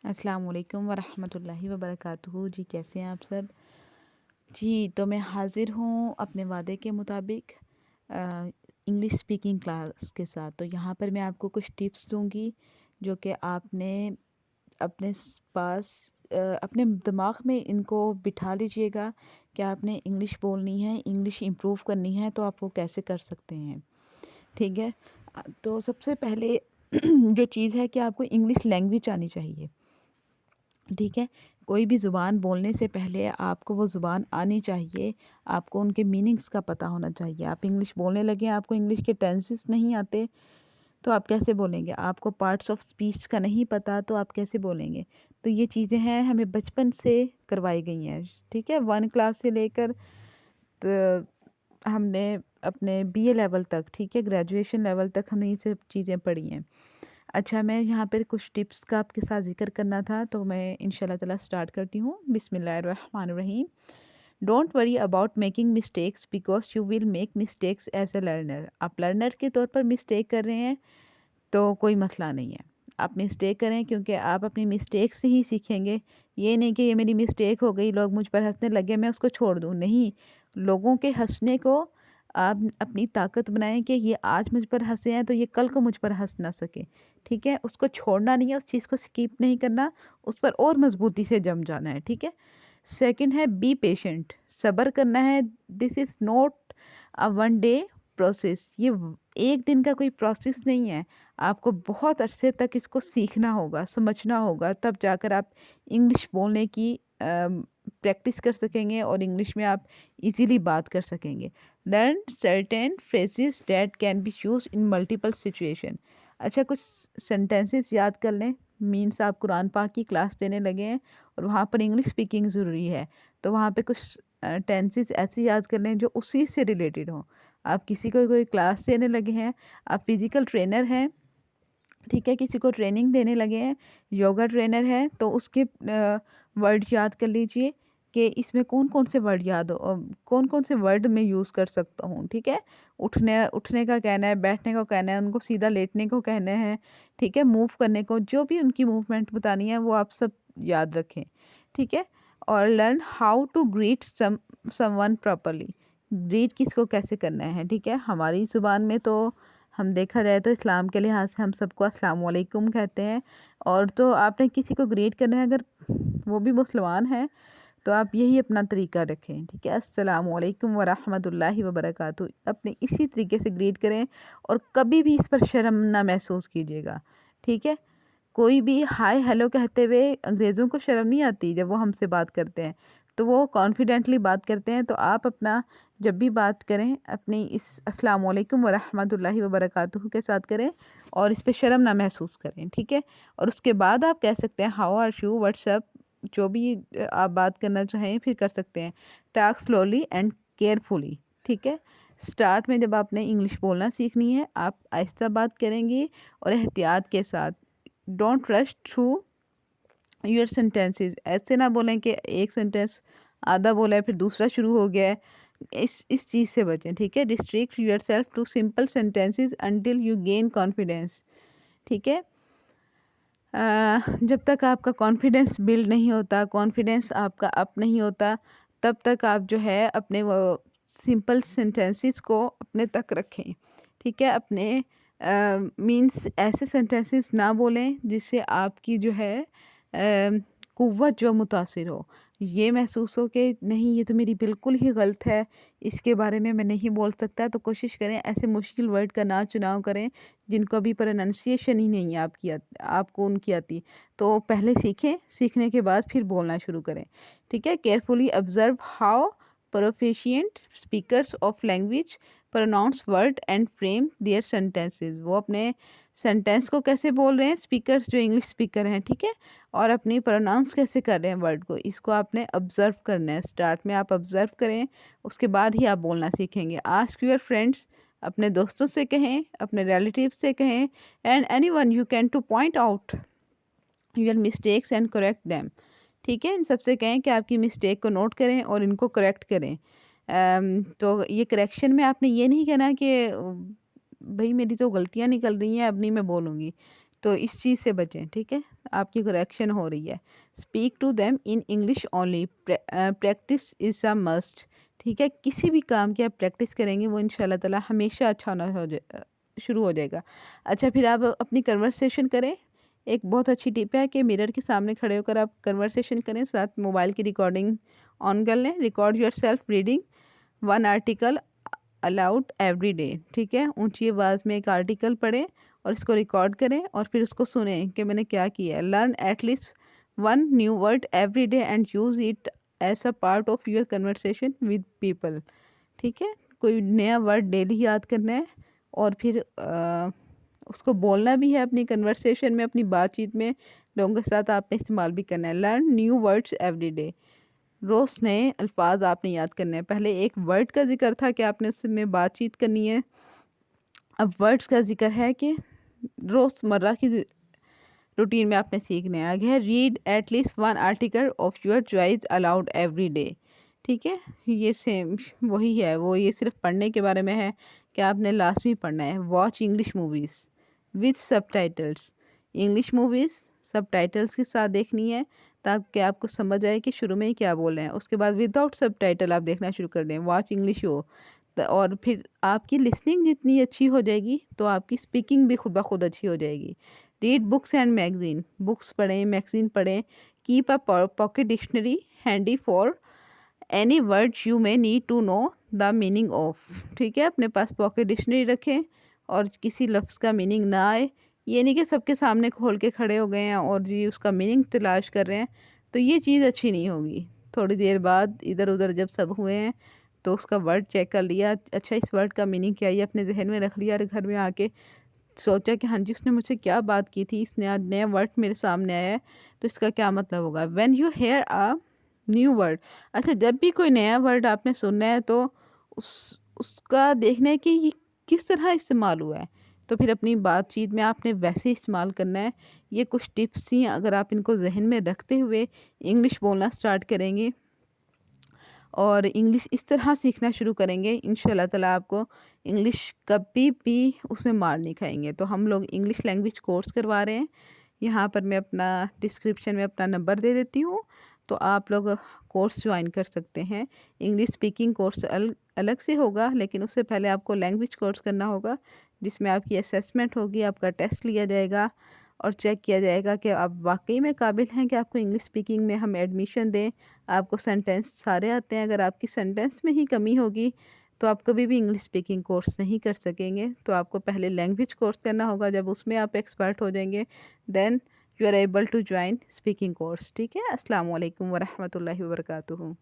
अस्सलाम वालेकुम वरहमतुल्लाहि वबरकातुहू। जी कैसे हैं आप सब? जी तो मैं हाज़िर हूँ अपने वादे के मुताबिक इंग्लिश स्पीकिंग क्लास के साथ। तो यहाँ पर मैं आपको कुछ टिप्स दूँगी जो कि आपने अपने पास अपने दिमाग में इनको बिठा लीजिएगा कि आपने इंग्लिश बोलनी है, इंग्लिश इम्प्रूव करनी है तो आप वो कैसे कर सकते हैं। ठीक है? तो सबसे पहले जो चीज़ है कि आपको इंग्लिश लैंग्वेज आनी चाहिए। ठीक है? कोई भी ज़ुबान बोलने से पहले आपको वो ज़ुबान आनी चाहिए, आपको उनके मीनिंग्स का पता होना चाहिए। आप इंग्लिश बोलने लगे, आपको इंग्लिश के टेंसेस नहीं आते, तो आप कैसे बोलेंगे? आपको पार्ट्स ऑफ स्पीच का नहीं पता, तो आप कैसे बोलेंगे? तो ये चीज़ें हैं हमें बचपन से करवाई गई हैं, ठीक है? 1 क्लास से लेकर त हमने अपने बीए लेवल तक, ठीक है? ग्रेजुएशन लेवल तक हमने ये सब चीज़ें पढ़ी हैं। अच्छा, मैं यहाँ पर कुछ टिप्स का आपके साथ ज़िक्र करना था, तो मैं इंशाल्लाह ताला स्टार्ट करती हूँ। बिस्मिल्लाहिर्रहमानिर्रहीम। Don't worry about making mistakes because you will make mistakes as a learner. आप लर्नर के तौर पर मिस्टेक कर रहे हैं, तो कोई मसला नहीं है। आप मिस्टेक करें क्योंकि आप अपनी मिस्टेक से ही सीखेंगे। ये नहीं कि ये मेरी मिस्टेक हो गई, लोग मुझ पर हँसने लगे, मैं उसको छोड़ दूँ। नहीं, लोगों के हँसने को आप अपनी ताकत बनाएँ कि ये आज मुझ पर हँसे हैं, तो ये कल को मुझ पर हँस ना सकें। ठीक है? उसको छोड़ना नहीं है, उस चीज़ को स्किप नहीं करना, उस पर और मज़बूती से जम जाना है। ठीक है? सेकंड है बी पेशेंट, सब्र करना है। This is not a one day process. ये एक दिन का कोई प्रोसेस नहीं है। आपको बहुत अरसे तक इसको सीखना होगा, समझना होगा, तब जाकर आप इंग्लिश बोलने की प्रैक्टिस कर सकेंगे और इंग्लिश में आप इजीली बात कर सकेंगे। Learn certain phrases that can be use in multiple situation. अच्छा, कुछ सेंटेंसेस याद कर लें। मीन्स आप कुरान पाक की क्लास देने लगे हैं और वहाँ पर इंग्लिश स्पीकिंग ज़रूरी है, तो वहाँ पे कुछ टेंसेस ऐसे याद कर लें जो उसी से रिलेटेड हों। आप किसी को कोई क्लास देने लगे हैं, आप फिज़िकल ट्रेनर हैं, ठीक है? किसी को ट्रेनिंग देने लगे हैं, योगा ट्रेनर है, तो उसके वर्ड याद कर लीजिए कि इसमें कौन-कौन से वर्ड कौन-कौन से वर्ड मैं यूज़ कर सकता हूँ, ठीक है? उठने उठने का कहना है, बैठने को कहना है, उनको सीधा लेटने को कहना है, ठीक है? मूव करने को, जो भी उनकी मूवमेंट बतानी है वो आप सब याद रखें, ठीक है? और learn how to greet someone properly. Greet किसको कैसे करना है, ठीक है? हमारी ज़ुबान में तो हम देखा जाए तो इस्लाम के लिहाज से हम सबको अस्सलाम वालेकुम कहते हैं, और तो आपने किसी को ग्रीट करना है, अगर वो भी मुसलमान है, तो आप यही अपना तरीका रखें, ठीक है? अस्सलाम वालेकुम व रहमतुल्लाहि व बरकातहू। अपने इसी तरीके से ग्रीट करें और कभी भी इस पर शर्म ना महसूस कीजिएगा, ठीक है? कोई भी हाय हेलो कहते हुए अंग्रेज़ों को शर्म नहीं आती जब वो हमसे बात करते हैं, तो वो कॉन्फिडेंटली बात करते हैं। तो आप अपना जब भी बात करें अपनी इस अस्सलाम वालेकुम व रहमतुल्लाहि व बरकातुहू के साथ करें और इस पे शर्म ना महसूस करें, ठीक है? और उसके बाद आप कह सकते हैं how are you, what's up, जो भी आप बात करना चाहें फिर कर सकते हैं। टॉक स्लोली एंड केयरफुली, ठीक है? स्टार्ट में जब आपने इंग्लिश बोलना सीखनी है, आप आहिस्ता बात करेंगी और एहतियात के साथ। Don't rush through your sentences. ऐसे ना बोलें कि एक सेंटेंस आधा बोला है फिर दूसरा शुरू हो गया है। इस चीज़ से बचें, ठीक है? Restrict yourself to simple sentences until you gain confidence, ठीक है? जब तक आपका कॉन्फिडेंस बिल्ड नहीं होता, कॉन्फिडेंस आपका अप नहीं होता, तब तक आप जो है अपने वो सिंपल सेंटेंसेस को अपने तक रखें, ठीक है? अपने मीन्स ऐसे सेंटेंसेस ना बोलें जिससे आपकी जो है कुव्वत जो मुतासिर हो, ये महसूस हो कि नहीं, ये तो मेरी बिल्कुल ही गलत है, इसके बारे में मैं नहीं बोल सकता। तो कोशिश करें ऐसे मुश्किल वर्ड का ना चुनाव करें जिनको अभी प्रोनाउंसिएशन ही नहीं आपको उनकी आती। तो पहले सीखें, सीखने के बाद फिर बोलना शुरू करें, ठीक है? Carefully observe how proficient speakers of language pronounce word and frame their sentences. वो अपने सेंटेंस को कैसे बोल रहे हैं, स्पीकर्स जो इंग्लिश स्पीकर हैं, ठीक है? और अपनी प्रोनाउंस कैसे कर रहे हैं वर्ड को, इसको आपने ऑब्जर्व करना है। स्टार्ट में आप ऑब्जर्व करें, उसके बाद ही आप बोलना सीखेंगे। आस्क योर फ्रेंड्स, अपने दोस्तों से कहें, अपने रिलेटिव से कहें, and anyone you can two point out your mistakes and correct them, ठीक है? इन सबसे कहें कि आपकी मिस्टेक को नोट करें और इनको करेक्ट करें। तो ये करेक्शन में आपने ये नहीं कहना कि भाई मेरी तो गलतियाँ निकल रही हैं, अब नहीं मैं बोलूँगी, तो इस चीज़ से बचें, ठीक है। आपकी करेक्शन हो रही है। Speak to them in English only, practice is a must, ठीक है। किसी भी काम की आप प्रैक्टिस करेंगे वो इंशाल्लाह ताला हमेशा अच्छा होना शुरू हो जाएगा। अच्छा, फिर आप अपनी कन्वर्सेशन करें। एक बहुत अच्छी टिप है कि मिरर के सामने खड़े होकर आप कन्वर्सेशन करें, साथ मोबाइल की रिकॉर्डिंग ऑन कर लें। Record your self reading one article allowed every day, ठीक है। ऊंची आवाज़ में एक आर्टिकल पढ़ें और इसको रिकॉर्ड करें और फिर उसको सुने कि मैंने क्या किया है। Learn at least one new word every day and use it as a part of your conversation with people, ठीक है। कोई नया वर्ड डेली याद करना है और फिर उसको बोलना भी है अपनी कन्वर्सेशन में, अपनी बातचीत में लोगों के साथ आपने इस्तेमाल भी करना है। Learn new words every day, रोज़ नए अल्फाज आपने याद करने हैं। पहले एक वर्ड का जिक्र था कि आपने उसमें बातचीत करनी है, अब वर्ड्स का जिक्र है कि रोज़मर्रा की रूटीन में आपने सीखना है। आगे है read at least one article of your choice allowed every day, ठीक है। ये सेम वही है, वो ये सिर्फ पढ़ने के बारे में है कि आपने लाजमी पढ़ना है। Watch English movies with subtitles, English movies subtitles के साथ देखनी है ताकि आपको समझ आए कि शुरू में ही क्या बोल रहे हैं। उसके बाद विदाउट सबटाइटल आप देखना शुरू कर दें। वॉच इंग्लिश हो और फिर आपकी लिसनिंग जितनी अच्छी हो जाएगी तो आपकी स्पीकिंग भी खुद ब खुद अच्छी हो जाएगी। Read books and magazine, books पढ़ें, मैगज़ीन पढ़ें। Keep a pocket dictionary handy for any words you may need to know the meaning of, ठीक है। अपने पास पॉकेट डिक्शनरी रखें और किसी लफ्ज़ का मीनिंग ना आए, ये नहीं कि सबके सामने खोल के खड़े हो गए हैं और जी उसका मीनिंग तलाश कर रहे हैं, तो ये चीज़ अच्छी नहीं होगी। थोड़ी देर बाद इधर उधर जब सब हुए हैं तो उसका वर्ड चेक कर लिया, अच्छा इस वर्ड का मीनिंग क्या है, ये अपने जहन में रख लिया और घर में आके सोचा कि हाँ जी उसने मुझसे क्या बात की थी, इसने आज नया वर्ड मेरे सामने आया है तो इसका क्या मतलब होगा। When you hear a new word, अच्छा जब भी कोई नया वर्ड आपने सुनना है तो उसका देखना है कि ये किस तरह इस्तेमाल हुआ है, तो फिर अपनी बातचीत में आपने वैसे इस्तेमाल करना है। ये कुछ टिप्स थी, अगर आप इनको जहन में रखते हुए इंग्लिश बोलना स्टार्ट करेंगे और इंग्लिश इस तरह सीखना शुरू करेंगे, इंशाल्लाह ताला आपको इंग्लिश कभी भी उसमें मार नहीं खाएंगे। तो हम लोग इंग्लिश लैंग्वेज कोर्स करवा रहे हैं, यहाँ पर मैं अपना डिस्क्रिप्शन में अपना नंबर दे देती हूँ, तो आप लोग कोर्स ज्वाइन कर सकते हैं। इंग्लिश स्पीकिंग कोर्स अलग से होगा, लेकिन उससे पहले आपको लैंग्वेज कोर्स करना होगा जिसमें आपकी असेसमेंट होगी, आपका टेस्ट लिया जाएगा और चेक किया जाएगा कि आप वाकई में काबिल हैं कि आपको इंग्लिश स्पीकिंग में हम एडमिशन दें। आपको सेंटेंस सारे आते हैं, अगर आपकी सेंटेंस में ही कमी होगी तो आप कभी भी इंग्लिश स्पीकिंग कोर्स नहीं कर सकेंगे। तो आपको पहले लैंग्वेज कोर्स करना होगा, जब उसमें आप एक्सपर्ट हो जाएंगे then you are able to join speaking course, ठीक है। अस्सलाम वालेकुम वरहमतुल्लाहि वबरकातुहू।